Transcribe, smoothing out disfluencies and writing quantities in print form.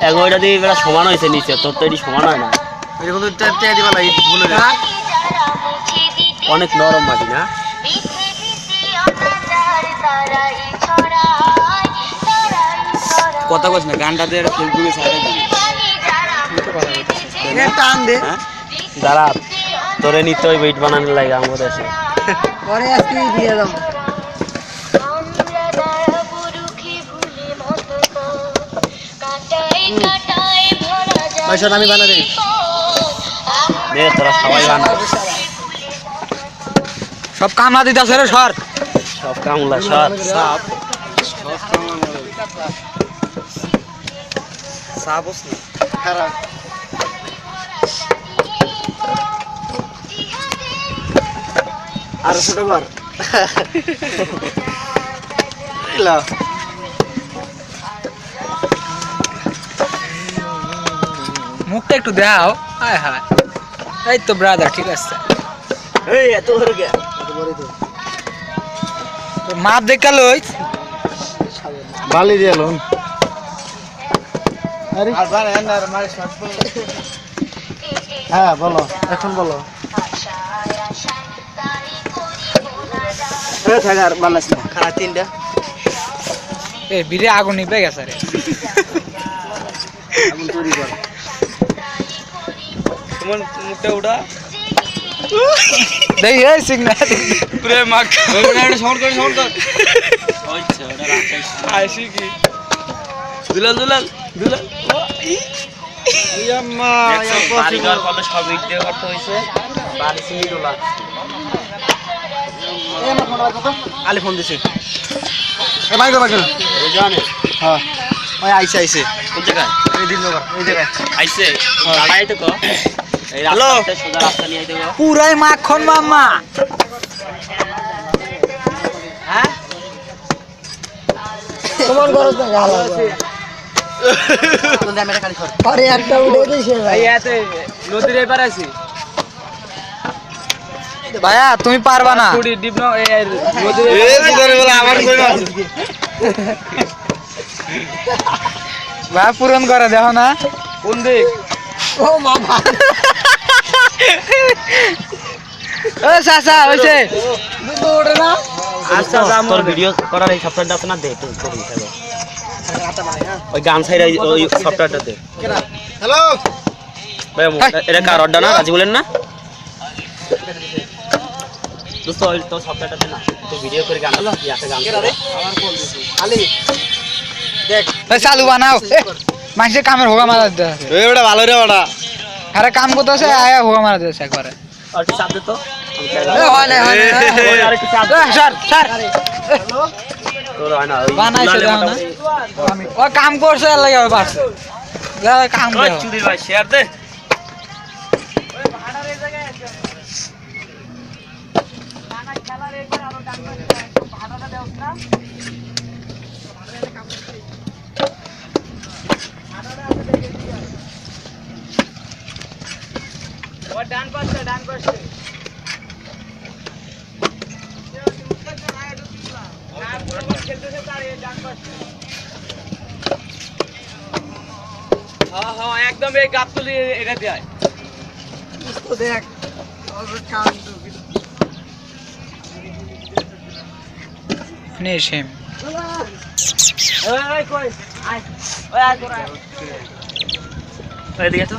এগোটা দিয়ে এবার সমান হয়েছে নিচে, তোর তো এটি সমান হয় না। অনেক নরম মাটি না? কথা বলছ না, গানটাতে ফেসবুকে ছাড়া দিবি। টান দে দাঁড়া, তোরে নিতে ওই ওয়েট বানানোর লাগে আমাদের দেশে। পরে আজকে দিয়ে দাও। ভাই শোন, আমি বানা দিই। দে তোরা সবাই বানা। সব কামলা দিতেছে রে সর। সব কামলা সব সাপ। সাবস না খারাপ আর ছোট ঘর মুখটা একটু দাও। হায় হায়, এই তো ব্রাদার, ঠিক আছে। এই এত বড় কে? মাপ দেখা লই বালি দিয়ে লোন। হ্যাঁ বলো, এখন বলো। খারাপ তিনটা এ বিরে আগুন নিভে গেছে রে। আগুন তৈরি কর। তোমার মুখটা উঠা দেই, এই সিগন্যাল পুরো মাখ ওটা সাউন্ড কর হইছে ওটা রাখাই। আইসি কি দুলাল দুলাল দুলাল ইয়াম্মা বাড়ি ঘর কত সব ইট দিয়ে করতে হইছে। বাড়ি সিঁড়ি ডোলা। এই আমার ফোন রাখো তো। আলি ফোন দিছে। এ ভাই গো ভাই গো। ওই জানে হ্যাঁ ওই আইছে আইছে। কোন জায়গায়? এই দিন নগর এই জায়গায় আইছে দাঁড়াই তো কো। এই রাস্তাতে সোজা রাস্তা নিয়ে আইতে কো। পুরাই মাখন মামা। হ্যাঁ তোমার ঘর তো গাল আছে। কোন দামে খালি কর। আরে একটা উড়ে দিছে ভাই। ইয়াতে নদীর এপার আছি ভাইয়া, তুমি পারবা না। কুড়ি ডিপ ন এই নদীর এ সুন্দর বলে আমার কই মাছ ভাই পূরণ করে দেখো না কোন দিক। ও মামা ও সাসা হইছে তো ওঠে না। আচ্ছা তোর ভিডিও করার এই সফটওয়্যারটা আছে না, দে একটু করি থাকো। ওই গান ছাইরা ওই সফটওয়্যারটা দে। হ্যালো ভাই এটা কার অর্ডার না? রাজি বলেন না দোস্ত, ওই তো সফটওয়্যারটা দে না, তো ভিডিও করে গান ইয়াতে গান কেরা রে? আমার ফোন দিছি আলি দেখ এই চালু বানাও। মাইসে কামের হোগা মারা দিতে আছে। এই ওটা ভালো রে ওটা। আরে কাম করতেছে, আয়া হোগা মারা দিতেছে একবারে। আর একটু চাপ দে তো। এ হয় না হয় না ওই আর একটু চাপ দে। স্যার স্যার তোর হয় না ওই বানাইছে দাও না। ও কাম করছে এর লাগে পারছে। কাম ওই দাও। চুদির ভাই শেয়ার দে। ডান পাশে ডান পাশে হ্যাঁ হ্যাঁ একদম এই গাবতলি এটা দেয় তো দেখ ওর কাম তো ফিনিশ হিম। ওই কই আয়, ওই আয় তোরা। ওই দিকে তো